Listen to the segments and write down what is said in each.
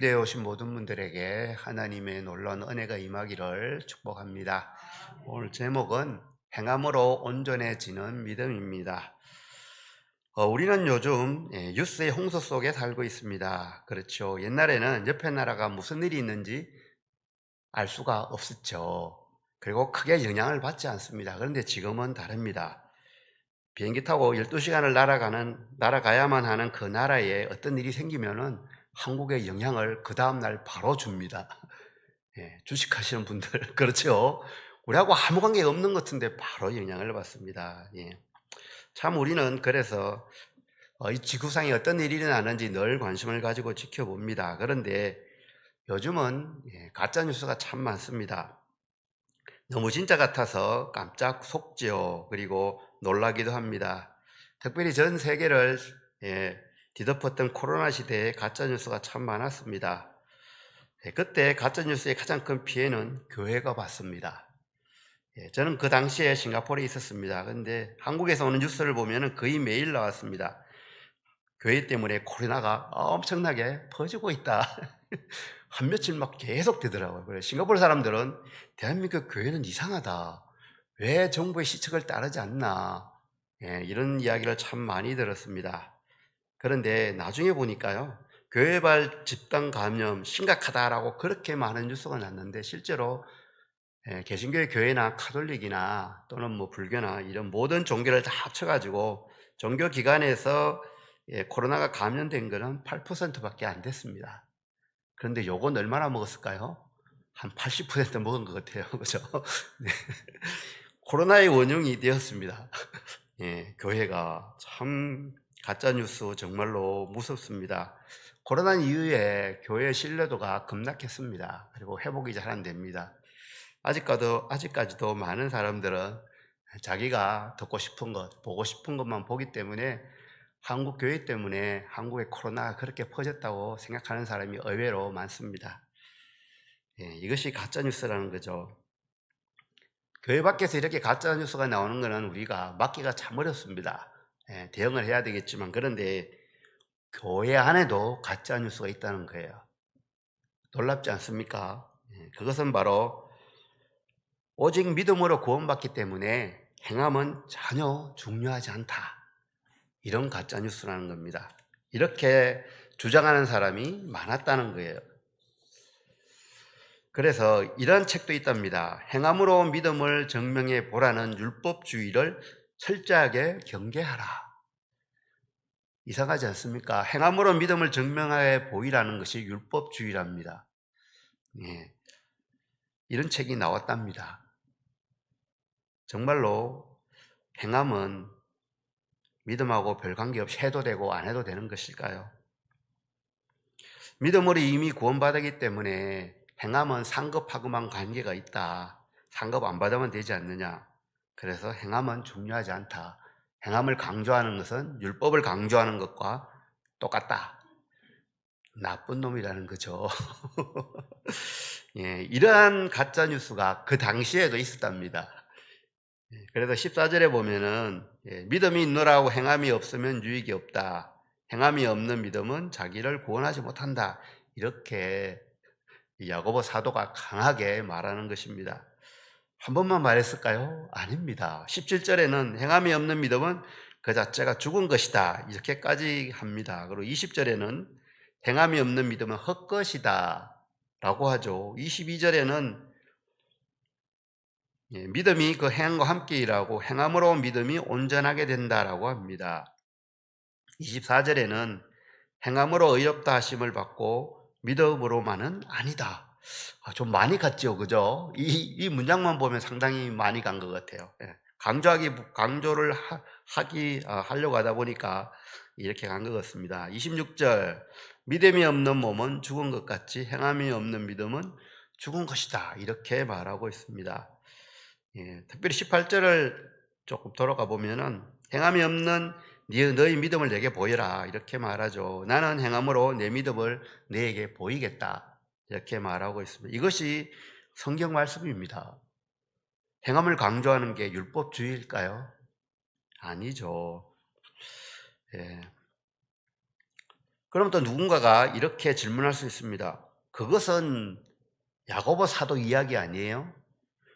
네, 오신 모든 분들에게 하나님의 놀라운 은혜가 임하기를 축복합니다. 오늘 제목은 행함으로 온전해지는 믿음입니다. 우리는 요즘 뉴스의 홍수 속에 살고 있습니다. 그렇죠. 옛날에는 옆에 나라가 무슨 일이 있는지 알 수가 없었죠. 그리고 크게 영향을 받지 않습니다. 그런데 지금은 다릅니다. 비행기 타고 12시간을 날아가야만 하는 그 나라에 어떤 일이 생기면은 한국에 영향을 그 다음날 바로 줍니다. 예, 주식하시는 분들, 그렇죠. 우리하고 아무 관계가 없는 것 같은데 바로 영향을 받습니다. 예. 참 우리는 그래서 이 지구상에 어떤 일이 일어나는지 늘 관심을 가지고 지켜봅니다. 그런데 요즘은 가짜 뉴스가 참 많습니다. 너무 진짜 같아서 깜짝 속지요. 그리고 놀라기도 합니다. 특별히 전 세계를 예, 뒤덮었던 코로나 시대에 가짜뉴스가 참 많았습니다. 그때 가짜뉴스의 가장 큰 피해는 교회가 받습니다. 저는 그 당시에 싱가포르에 있었습니다. 그런데 한국에서 오는 뉴스를 보면 거의 매일 나왔습니다. 교회 때문에 코로나가 엄청나게 퍼지고 있다. 한 며칠 막 계속 되더라고요. 그래서 싱가포르 사람들은 대한민국 교회는 이상하다. 왜 정부의 시책을 따르지 않나. 이런 이야기를 참 많이 들었습니다. 그런데 나중에 보니까요. 교회발 집단 감염 심각하다라고 그렇게 많은 뉴스가 났는데 실제로 개신교의 교회나 카톨릭이나 또는 뭐 불교나 이런 모든 종교를 다 합쳐가지고 종교 기관에서 코로나가 감염된 거는 8%밖에 안 됐습니다. 그런데 요건 얼마나 먹었을까요? 한 80% 먹은 것 같아요. 그죠? 네. 코로나의 원흉이 되었습니다. 예, 교회가 참 가짜뉴스 정말로 무섭습니다. 코로나 이후에 교회 신뢰도가 급락했습니다. 그리고 회복이 잘 안 됩니다. 아직까지도 많은 사람들은 자기가 듣고 싶은 것, 보고 싶은 것만 보기 때문에 한국 교회 때문에 한국의 코로나가 그렇게 퍼졌다고 생각하는 사람이 의외로 많습니다. 이것이 가짜뉴스라는 거죠. 교회 밖에서 이렇게 가짜뉴스가 나오는 것은 우리가 막기가 참 어렵습니다. 대응을 해야 되겠지만, 그런데 교회 안에도 가짜뉴스가 있다는 거예요. 놀랍지 않습니까? 그것은 바로 오직 믿음으로 구원받기 때문에 행함은 전혀 중요하지 않다. 이런 가짜뉴스라는 겁니다. 이렇게 주장하는 사람이 많았다는 거예요. 그래서 이런 책도 있답니다. 행함으로 믿음을 증명해 보라는 율법주의를 철저하게 경계하라. 이상하지 않습니까? 행함으로 믿음을 증명해 보이라는 것이 율법주의랍니다. 예, 이런 책이 나왔답니다. 정말로 행함은 믿음하고 별 관계없이 해도 되고 안 해도 되는 것일까요? 믿음으로 이미 구원받았기 때문에 행함은 상급하고만 관계가 있다. 상급 안 받으면 되지 않느냐. 그래서 행함은 중요하지 않다. 행함을 강조하는 것은 율법을 강조하는 것과 똑같다. 나쁜 놈이라는 거죠. 예, 이러한 가짜 뉴스가 그 당시에도 있었답니다. 그래서 14절에 보면은 믿음이 있노라고 행함이 없으면 유익이 없다. 행함이 없는 믿음은 자기를 구원하지 못한다. 이렇게 야고보 사도가 강하게 말하는 것입니다. 한 번만 말했을까요? 아닙니다. 17절에는 행함이 없는 믿음은 그 자체가 죽은 것이다. 이렇게까지 합니다. 그리고 20절에는 행함이 없는 믿음은 헛것이다. 라고 하죠. 22절에는 믿음이 그 행함과 함께 일하고 행함으로 믿음이 온전하게 된다라고 합니다. 24절에는 행함으로 의롭다 하심을 받고 믿음으로만은 아니다. 좀 많이 갔죠, 그죠? 이 문장만 보면 상당히 많이 간 것 같아요. 강조를 하려고 하다 보니까 이렇게 간 것 같습니다. 26절, 믿음이 없는 몸은 죽은 것 같이 행함이 없는 믿음은 죽은 것이다. 이렇게 말하고 있습니다. 특별히 18절을 조금 돌아가 보면은 행함이 없는 너희 믿음을 내게 보여라 이렇게 말하죠. 나는 행함으로 내 믿음을 너에게 보이겠다 이렇게 말하고 있습니다. 이것이 성경 말씀입니다. 행함을 강조하는 게 율법주의일까요? 아니죠. 예. 그럼 또 누군가가 이렇게 질문할 수 있습니다. 그것은 야고보 사도 이야기 아니에요?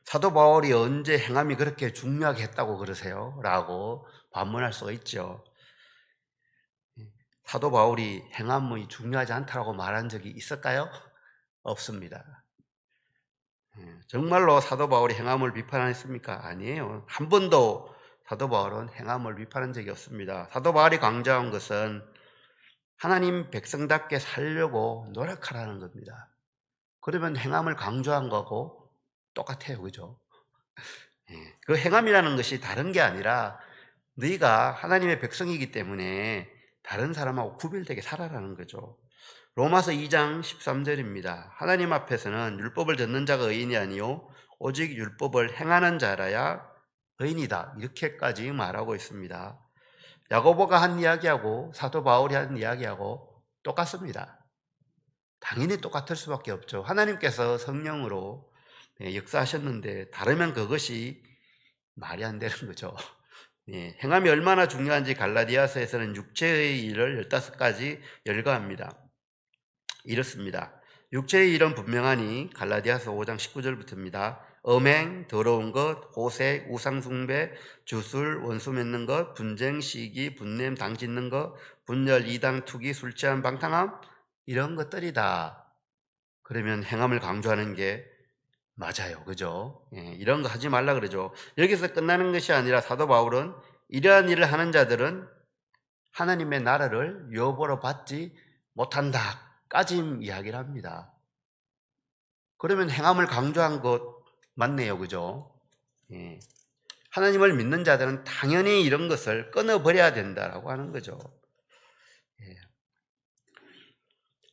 사도 바울이 언제 행함이 그렇게 중요하게 했다고 그러세요? 라고 반문할 수가 있죠. 사도 바울이 행함이 중요하지 않다고 말한 적이 있을까요? 없습니다. 정말로 사도 바울이 행함을 비판했습니까? 아니에요. 한 번도 사도 바울은 행함을 비판한 적이 없습니다. 사도 바울이 강조한 것은 하나님 백성답게 살려고 노력하라는 겁니다. 그러면 행함을 강조한 거고 똑같아요. 그죠? 그 행함이라는 것이 다른 게 아니라 너희가 하나님의 백성이기 때문에 다른 사람하고 구별되게 살아라는 거죠. 로마서 2장 13절입니다. 하나님 앞에서는 율법을 듣는 자가 의인이 아니요 오직 율법을 행하는 자라야 의인이다. 이렇게까지 말하고 있습니다. 야고보가 한 이야기하고 사도 바울이 한 이야기하고 똑같습니다. 당연히 똑같을 수밖에 없죠. 하나님께서 성령으로 역사하셨는데 다르면 그것이 말이 안 되는 거죠. 행함이 얼마나 중요한지 갈라디아서에서는 육체의 일을 15가지 열거합니다. 이렇습니다. 육체의 일은 분명하니 갈라디아서 5장 19절부터입니다. 음행, 더러운 것, 호색, 우상숭배, 주술, 원수 맺는 것, 분쟁, 시기, 분냄, 당 짓는 것, 분열, 이당, 투기, 술 취한 방탕함 이런 것들이다. 그러면 행함을 강조하는 게 맞아요. 그죠? 이런 거 하지 말라 그러죠. 여기서 끝나는 것이 아니라 사도 바울은 이러한 일을 하는 자들은 하나님의 나라를 여보로 받지 못한다까지 이야기를 합니다. 그러면 행함을 강조한 것 맞네요. 그죠? 하나님을 믿는 자들은 당연히 이런 것을 끊어버려야 된다라고 하는 거죠.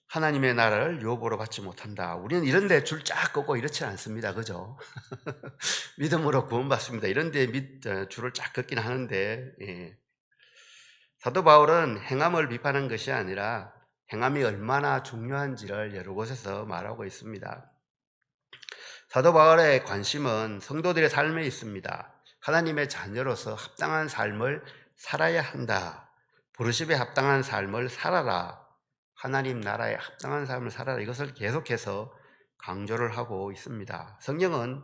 하나님의 나라를 유업으로 받지 못한다. 우리는 이런 데 줄 쫙 긋고 이렇지 않습니다. 그죠? 믿음으로 구원받습니다. 이런 데 줄을 쫙 긋긴 하는데 사도 바울은 행함을 비판한 것이 아니라 행함이 얼마나 중요한지를 여러 곳에서 말하고 있습니다. 사도 바울의 관심은 성도들의 삶에 있습니다. 하나님의 자녀로서 합당한 삶을 살아야 한다. 부르심에 합당한 삶을 살아라. 하나님 나라에 합당한 삶을 살아라. 이것을 계속해서 강조를 하고 있습니다. 성경은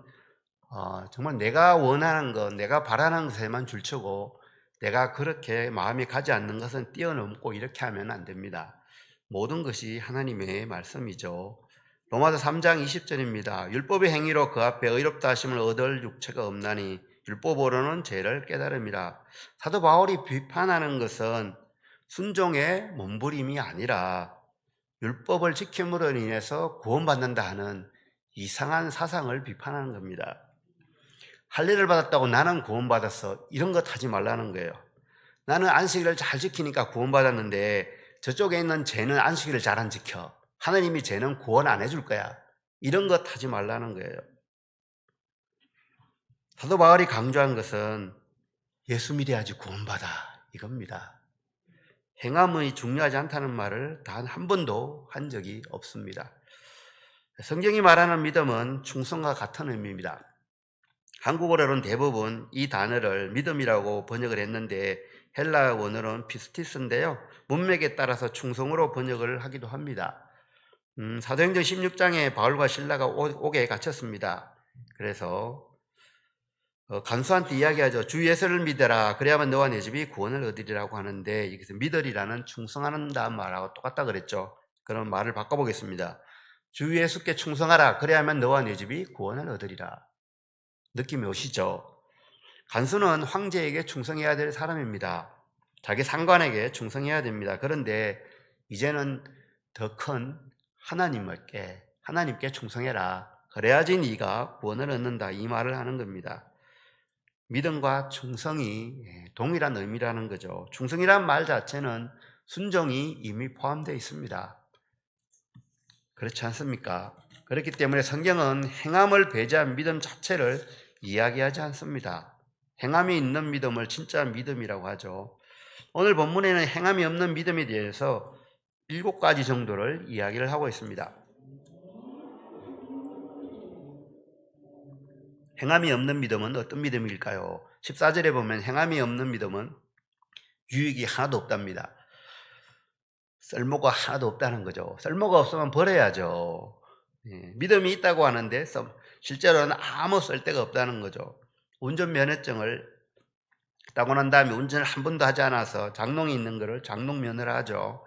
정말 내가 원하는 것, 내가 바라는 것에만 줄치고 내가 그렇게 마음이 가지 않는 것은 뛰어넘고 이렇게 하면 안 됩니다. 모든 것이 하나님의 말씀이죠. 로마서 3장 20절입니다. 율법의 행위로 그 앞에 의롭다 하심을 얻을 육체가 없나니 율법으로는 죄를 깨달음이라. 사도 바울이 비판하는 것은 순종의 몸부림이 아니라 율법을 지킴으로 인해서 구원받는다 하는 이상한 사상을 비판하는 겁니다. 할례를 받았다고 나는 구원받았어. 이런 것 하지 말라는 거예요. 나는 안식일을 잘 지키니까 구원받았는데 저쪽에 있는 쟤는 안식일을 잘 안 지켜. 하나님이 쟤는 구원 안 해줄 거야. 이런 것 하지 말라는 거예요. 사도 바울이 강조한 것은 예수 믿어야지 구원받아 이겁니다. 행함이 중요하지 않다는 말을 단 한 번도 한 적이 없습니다. 성경이 말하는 믿음은 충성과 같은 의미입니다. 한국어로는 대부분 이 단어를 믿음이라고 번역을 했는데 헬라 원어로는 피스티스인데요. 문맥에 따라서 충성으로 번역을 하기도 합니다. 사도행전 16장에 바울과 실라가 옥에 갇혔습니다. 그래서 간수한테 이야기하죠. 주 예수를 믿어라. 그래야만 너와 내 집이 구원을 얻으리라고 하는데 여기서 믿으리라는 충성한다는 말하고 똑같다 그랬죠. 그럼 말을 바꿔보겠습니다. 주 예수께 충성하라. 그래야만 너와 내 집이 구원을 얻으리라. 느낌이 오시죠? 간수는 황제에게 충성해야 될 사람입니다. 자기 상관에게 충성해야 됩니다. 그런데 이제는 더 큰 하나님께 충성해라. 그래야지 네가 구원을 얻는다. 이 말을 하는 겁니다. 믿음과 충성이 동일한 의미라는 거죠. 충성이란 말 자체는 순종이 이미 포함되어 있습니다. 그렇지 않습니까? 그렇기 때문에 성경은 행함을 배제한 믿음 자체를 이야기하지 않습니다. 행함이 있는 믿음을 진짜 믿음이라고 하죠. 오늘 본문에는 행함이 없는 믿음에 대해서 7가지 정도를 이야기를 하고 있습니다. 행함이 없는 믿음은 어떤 믿음일까요? 14절에 보면 행함이 없는 믿음은 유익이 하나도 없답니다. 쓸모가 하나도 없다는 거죠. 쓸모가 없으면 버려야죠. 예, 믿음이 있다고 하는데 실제로는 아무 쓸데가 없다는 거죠. 운전면허증을 따고 난 다음에 운전을 한 번도 하지 않아서 장롱이 있는 거를 장롱면허를 하죠.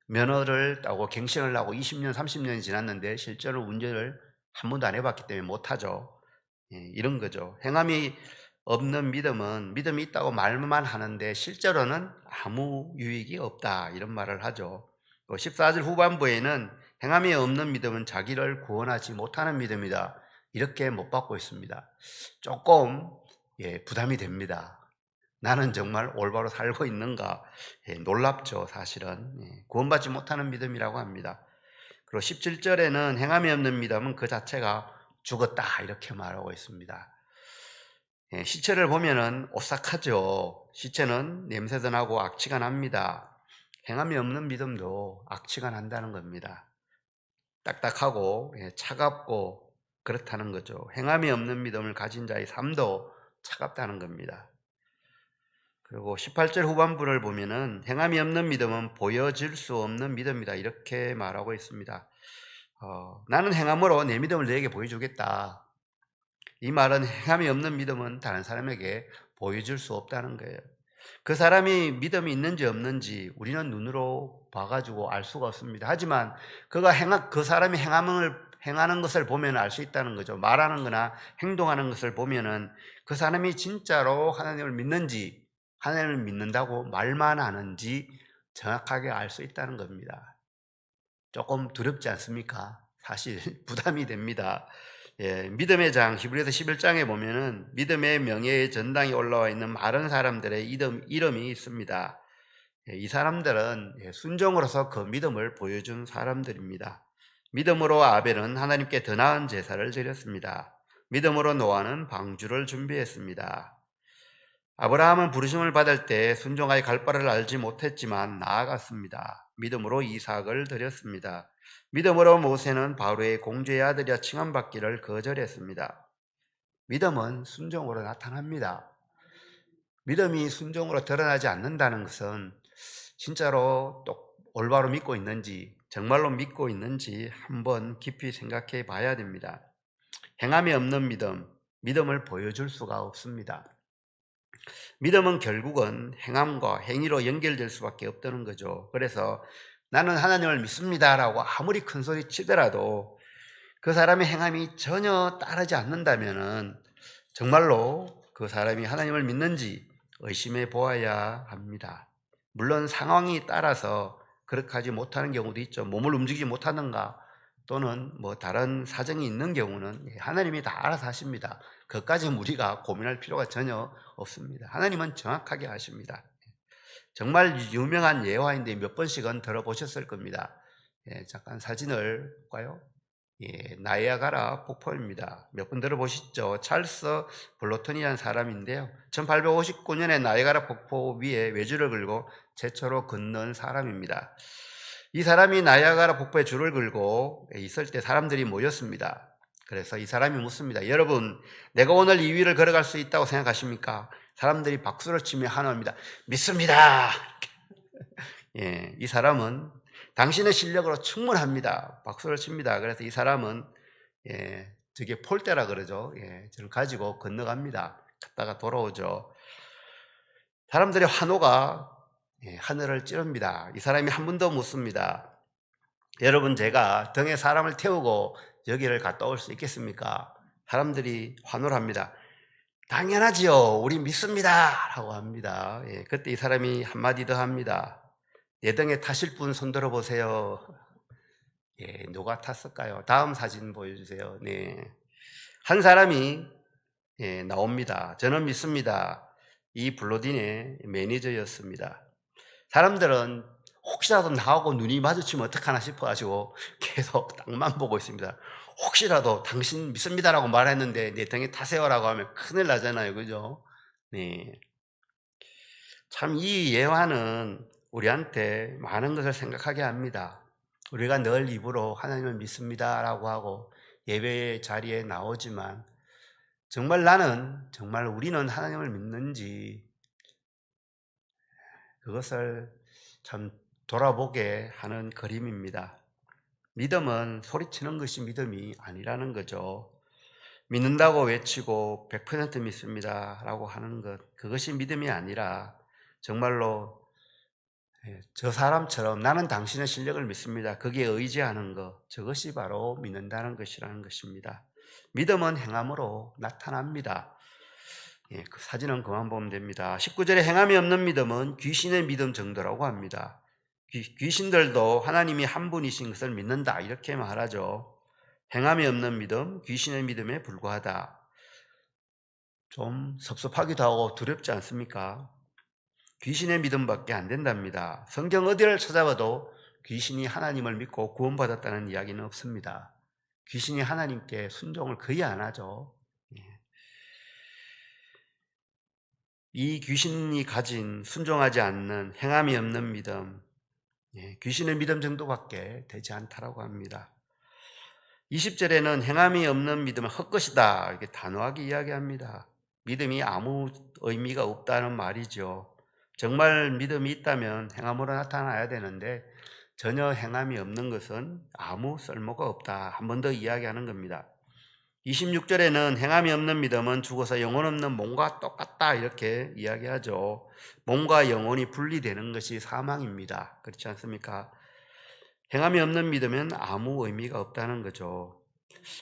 면허를 따고 갱신을 하고 20년, 30년이 지났는데 실제로 운전을 한 번도 안 해봤기 때문에 못하죠. 예, 이런 거죠. 행함이 없는 믿음은 믿음이 있다고 말만 하는데 실제로는 아무 유익이 없다, 이런 말을 하죠. 14절 후반부에는 행함이 없는 믿음은 자기를 구원하지 못하는 믿음이다, 이렇게 못 받고 있습니다. 조금 부담이 됩니다. 나는 정말 올바로 살고 있는가? 놀랍죠, 사실은. 구원받지 못하는 믿음이라고 합니다. 그리고 17절에는 행함이 없는 믿음은 그 자체가 죽었다, 이렇게 말하고 있습니다. 시체를 보면은 오싹하죠. 시체는 냄새도 나고 악취가 납니다. 행함이 없는 믿음도 악취가 난다는 겁니다. 딱딱하고 차갑고 그렇다는 거죠. 행함이 없는 믿음을 가진 자의 삶도 차갑다는 겁니다. 그리고 18절 후반부를 보면은 행함이 없는 믿음은 보여질 수 없는 믿음이다, 이렇게 말하고 있습니다. 나는 행함으로 내 믿음을 너에게 보여주겠다. 이 말은 행함이 없는 믿음은 다른 사람에게 보여줄 수 없다는 거예요. 그 사람이 믿음이 있는지 없는지 우리는 눈으로 봐가지고 알 수가 없습니다. 하지만 그 사람이 행하는 것을 보면 알 수 있다는 거죠. 말하는 거나 행동하는 것을 보면은 그 사람이 진짜로 하나님을 믿는지, 하나님을 믿는다고 말만 하는지 정확하게 알 수 있다는 겁니다. 조금 두렵지 않습니까? 사실 부담이 됩니다. 믿음의 장 히브리서 11장에 보면은 믿음의 명예의 전당에 올라와 있는 많은 사람들의 이름이 있습니다. 이 사람들은 순종으로서 그 믿음을 보여준 사람들입니다. 믿음으로 아벨은 하나님께 더 나은 제사를 드렸습니다. 믿음으로 노아는 방주를 준비했습니다. 아브라함은 부르심을 받을 때 순종하여 갈 바를 알지 못했지만 나아갔습니다. 믿음으로 이삭을 드렸습니다. 믿음으로 모세는 바로의 공주의 아들이라 칭함받기를 거절했습니다. 믿음은 순종으로 나타납니다. 믿음이 순종으로 드러나지 않는다는 것은 진짜로 또 올바로 믿고 있는지, 정말로 믿고 있는지 한번 깊이 생각해 봐야 됩니다. 행함이 없는 믿음을 보여줄 수가 없습니다. 믿음은 결국은 행함과 행위로 연결될 수밖에 없다는 거죠. 그래서 나는 하나님을 믿습니다라고 아무리 큰 소리 치더라도 그 사람의 행함이 전혀 따르지 않는다면은 정말로 그 사람이 하나님을 믿는지 의심해 보아야 합니다. 물론 상황이 따라서 그렇게 하지 못하는 경우도 있죠. 몸을 움직이지 못하는가, 또는 뭐 다른 사정이 있는 경우는 하나님이 다 알아서 하십니다. 그것까지 우리가 고민할 필요가 전혀 없습니다. 하나님은 정확하게 하십니다. 정말 유명한 예화인데 몇 번씩은 들어보셨을 겁니다. 잠깐 사진을 볼까요? 나이아가라 폭포입니다. 몇 번 들어보셨죠? 찰스 블로턴이라는 사람인데요. 1859년에 나이아가라 폭포 위에 외줄을 걸고 최초로 걷는 사람입니다. 이 사람이 나이아가라 폭포에 줄을 걸고 있을 때 사람들이 모였습니다. 그래서 이 사람이 묻습니다. 여러분, 내가 오늘 이 위를 걸어갈 수 있다고 생각하십니까? 사람들이 박수를 치며 환호합니다. 믿습니다. 이 사람은 당신의 실력으로 충분합니다. 박수를 칩니다. 그래서 이 사람은 저게 폴대라 그러죠. 저를 가지고 건너갑니다. 갔다가 돌아오죠. 사람들의 환호가 하늘을 찌릅니다. 이 사람이 한 번 더 묻습니다. 여러분, 제가 등에 사람을 태우고 여기를 갔다 올 수 있겠습니까? 사람들이 환호를 합니다. 당연하지요. 우리 믿습니다. 라고 합니다. 그때 이 사람이 한마디 더 합니다. 내 등에 타실 분 손들어 보세요. 누가 탔을까요? 다음 사진 보여주세요. 네. 한 사람이 나옵니다. 저는 믿습니다. 이 블로딘의 매니저였습니다. 사람들은 혹시라도 나하고 눈이 마주치면 어떡하나 싶어가지고 계속 땅만 보고 있습니다. 혹시라도 당신 믿습니다라고 말했는데 내 등에 타세요라고 하면 큰일 나잖아요. 그죠? 네. 참 이 예화는 우리한테 많은 것을 생각하게 합니다. 우리가 늘 입으로 하나님을 믿습니다라고 하고 예배 자리에 나오지만 정말 우리는 하나님을 믿는지, 그것을 참 돌아보게 하는 그림입니다. 믿음은 소리치는 것이 믿음이 아니라는 거죠. 믿는다고 외치고 100% 믿습니다 라고 하는 것, 그것이 믿음이 아니라 정말로 저 사람처럼 나는 당신의 실력을 믿습니다, 거기에 의지하는 것, 저것이 바로 믿는다는 것이라는 것입니다. 믿음은 행함으로 나타납니다. 그 사진은 그만 보면 됩니다. 19절에 행함이 없는 믿음은 귀신의 믿음 정도라고 합니다. 귀신들도 하나님이 한 분이신 것을 믿는다 이렇게 말하죠. 행함이 없는 믿음, 귀신의 믿음에 불과하다. 좀 섭섭하기도 하고 두렵지 않습니까? 귀신의 믿음밖에 안 된답니다. 성경 어디를 찾아봐도 귀신이 하나님을 믿고 구원받았다는 이야기는 없습니다. 귀신이 하나님께 순종을 거의 안 하죠. 이 귀신이 가진 순종하지 않는 행함이 없는 믿음, 귀신의 믿음 정도밖에 되지 않다라고 합니다. 20절에는 행함이 없는 믿음은 헛것이다 이렇게 단호하게 이야기합니다. 믿음이 아무 의미가 없다는 말이죠. 정말 믿음이 있다면 행함으로 나타나야 되는데 전혀 행함이 없는 것은 아무 쓸모가 없다. 한 번 더 이야기하는 겁니다. 26절에는 행함이 없는 믿음은 죽어서 영혼 없는 몸과 똑같다 이렇게 이야기하죠. 몸과 영혼이 분리되는 것이 사망입니다. 그렇지 않습니까? 행함이 없는 믿음은 아무 의미가 없다는 거죠.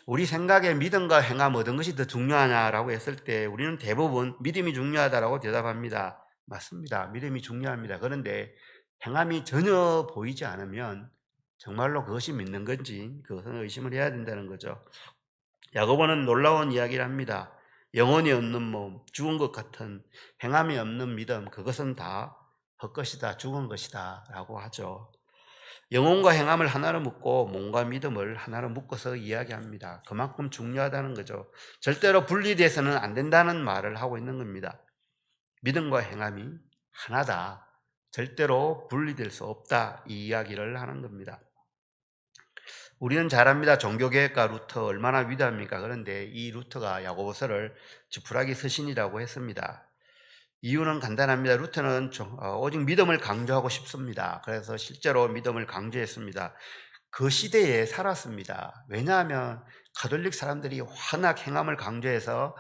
우리 생각에 믿음과 행함 어떤 것이 더 중요하냐라고 했을 때 우리는 대부분 믿음이 중요하다라고 대답합니다. 맞습니다. 믿음이 중요합니다. 그런데 행함이 전혀 보이지 않으면 정말로 그것이 믿는 건지 그것은 의심을 해야 된다는 거죠. 야고보는 놀라운 이야기를 합니다. 영혼이 없는 몸, 죽은 것 같은 행함이 없는 믿음, 그것은 다 헛것이다, 죽은 것이다 라고 하죠. 영혼과 행함을 하나로 묶고 몸과 믿음을 하나로 묶어서 이야기합니다. 그만큼 중요하다는 거죠. 절대로 분리돼서는 안 된다는 말을 하고 있는 겁니다. 믿음과 행함이 하나다, 절대로 분리될 수 없다, 이 이야기를 하는 겁니다. 우리는 잘 압니다. 종교개혁가 루터 얼마나 위대합니까? 그런데 이 루터가 야고보서를 지푸라기 서신이라고 했습니다. 이유는 간단합니다. 루터는 오직 믿음을 강조하고 싶습니다. 그래서 실제로 믿음을 강조했습니다. 그 시대에 살았습니다. 왜냐하면 가톨릭 사람들이 워낙 행함을 강조해서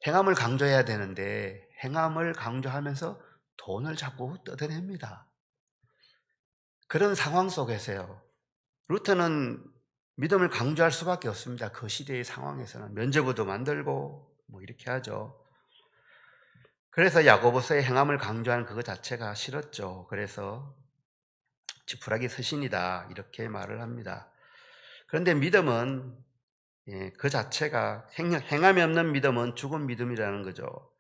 행함을 강조해야 되는데 행함을 강조하면서 돈을 자꾸 뜯어냅니다. 그런 상황 속에서요. 루터는 믿음을 강조할 수밖에 없습니다. 그 시대의 상황에서는 면죄부도 만들고 뭐 이렇게 하죠. 그래서 야고보서의 행함을 강조하는 그것 자체가 싫었죠. 그래서 지푸라기 서신이다 이렇게 말을 합니다. 그런데 믿음은 그 자체가 행함이 없는 믿음은 죽은 믿음이라는 거죠.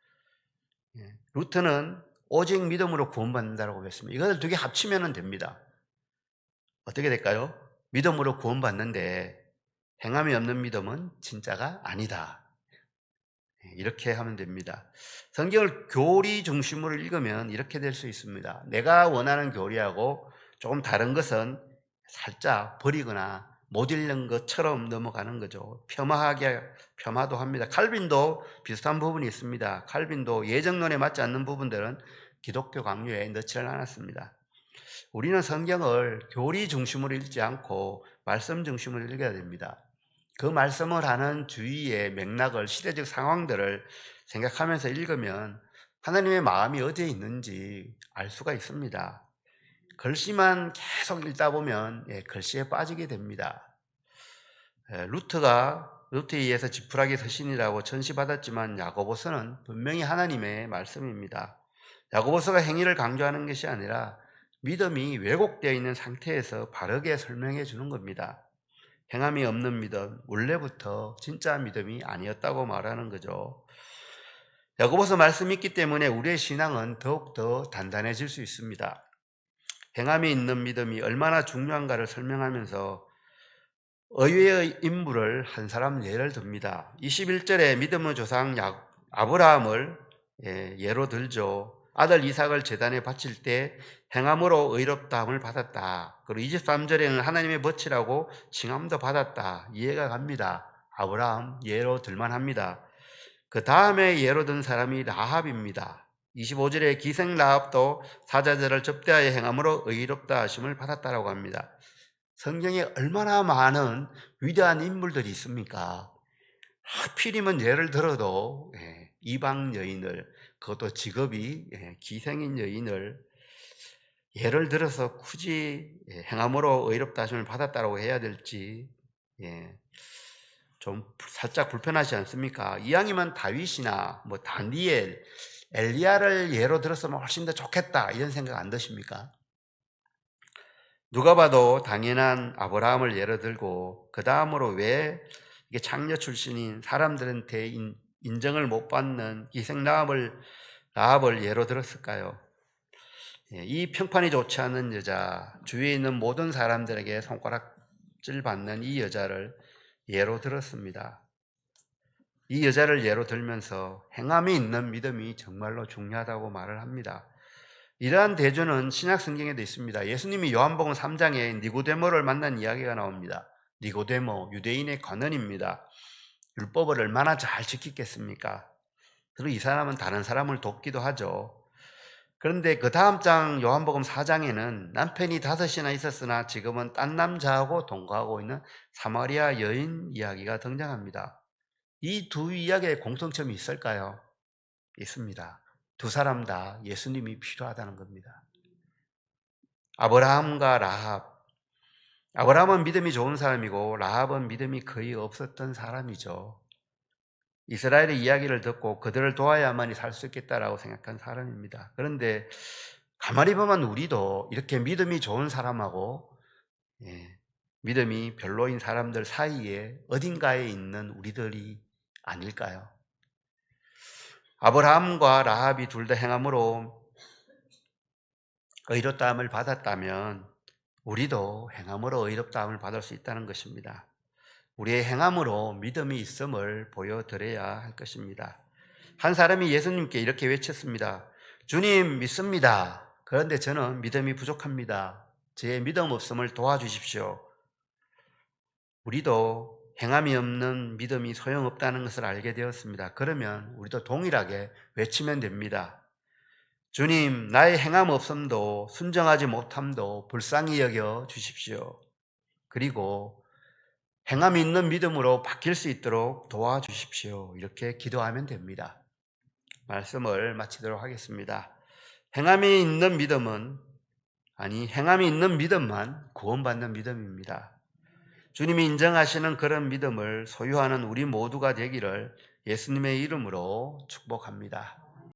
루터는 오직 믿음으로 구원받는다고 했습니다. 이것을 두 개 합치면 됩니다. 어떻게 될까요? 믿음으로 구원받는데 행함이 없는 믿음은 진짜가 아니다. 이렇게 하면 됩니다. 성경을 교리 중심으로 읽으면 이렇게 될 수 있습니다. 내가 원하는 교리하고 조금 다른 것은 살짝 버리거나 못 읽는 것처럼 넘어가는 거죠. 폄하도 합니다. 칼빈도 비슷한 부분이 있습니다. 칼빈도 예정론에 맞지 않는 부분들은 기독교 강요에 넣지를 않았습니다. 우리는 성경을 교리 중심으로 읽지 않고 말씀 중심으로 읽어야 됩니다. 그 말씀을 하는 주위의 맥락을, 시대적 상황들을 생각하면서 읽으면 하나님의 마음이 어디에 있는지 알 수가 있습니다. 글씨만 계속 읽다 보면 글씨에 빠지게 됩니다. 루터에 의해서 지푸라기 서신이라고 전시받았지만 야고보서는 분명히 하나님의 말씀입니다. 야고보서가 행위를 강조하는 것이 아니라 믿음이 왜곡되어 있는 상태에서 바르게 설명해 주는 겁니다. 행함이 없는 믿음, 원래부터 진짜 믿음이 아니었다고 말하는 거죠. 야고보서 말씀이 있기 때문에 우리의 신앙은 더욱더 단단해질 수 있습니다. 행함이 있는 믿음이 얼마나 중요한가를 설명하면서 의외의 인물을 한 사람 예를 듭니다. 21절에 믿음의 조상 아브라함을 예로 들죠. 아들 이삭을 제단에 바칠 때 행함으로 의롭다함을 받았다. 그리고 23절에는 하나님의 벗이라고 칭함도 받았다. 이해가 갑니다. 아브라함 예로 들만합니다. 그 다음에 예로 든 사람이 라합입니다. 25절에 기생 라합도 사자들을 접대하여 행함으로 의롭다 하심을 받았다라고 합니다. 성경에 얼마나 많은 위대한 인물들이 있습니까? 하필이면 예를 들어도 이방 여인을, 그것도 직업이 기생인 여인을 예를 들어서 굳이 행함으로 의롭다 하심을 받았다라고 해야 될지 좀 살짝 불편하지 않습니까? 이왕이면 다윗이나 뭐 다니엘, 엘리야를 예로 들었으면 훨씬 더 좋겠다 이런 생각 안 드십니까? 누가 봐도 당연한 아브라함을 예로 들고 그 다음으로 왜 이게 창녀 출신인 사람들한테 인정을 못 받는 기생 라합을 예로 들었을까요? 이 평판이 좋지 않은 여자, 주위에 있는 모든 사람들에게 손가락질 받는 이 여자를 예로 들었습니다. 이 여자를 예로 들면서 행함이 있는 믿음이 정말로 중요하다고 말을 합니다. 이러한 대조는 신약 성경에도 있습니다. 예수님이 요한복음 3장에 니고데모를 만난 이야기가 나옵니다. 니고데모, 유대인의 관원입니다. 율법을 얼마나 잘 지키겠습니까? 그리고 이 사람은 다른 사람을 돕기도 하죠. 그런데 그 다음 장 요한복음 4장에는 남편이 5이나 있었으나 지금은 딴 남자하고 동거하고 있는 사마리아 여인 이야기가 등장합니다. 이 두 이야기에 공통점이 있을까요? 있습니다. 두 사람 다 예수님이 필요하다는 겁니다. 아브라함과 라합. 아브라함은 믿음이 좋은 사람이고 라합은 믿음이 거의 없었던 사람이죠. 이스라엘의 이야기를 듣고 그들을 도와야만이 살 수 있겠다라고 생각한 사람입니다. 그런데 가만히 보면 우리도 이렇게 믿음이 좋은 사람하고 믿음이 별로인 사람들 사이에 어딘가에 있는 우리들이 아닐까요? 아브라함과 라합이 둘 다 행함으로 의롭다함을 받았다면 우리도 행함으로 의롭다함을 받을 수 있다는 것입니다. 우리의 행함으로 믿음이 있음을 보여드려야 할 것입니다. 한 사람이 예수님께 이렇게 외쳤습니다. 주님 믿습니다. 그런데 저는 믿음이 부족합니다. 제 믿음 없음을 도와주십시오. 우리도 행함이 없는 믿음이 소용없다는 것을 알게 되었습니다. 그러면 우리도 동일하게 외치면 됩니다. 주님, 나의 행함 없음도 순정하지 못함도 불쌍히 여겨 주십시오. 그리고 행함이 있는 믿음으로 바뀔 수 있도록 도와주십시오. 이렇게 기도하면 됩니다. 말씀을 마치도록 하겠습니다. 행함이 있는 믿음만 구원받는 믿음입니다. 주님이 인정하시는 그런 믿음을 소유하는 우리 모두가 되기를 예수님의 이름으로 축복합니다.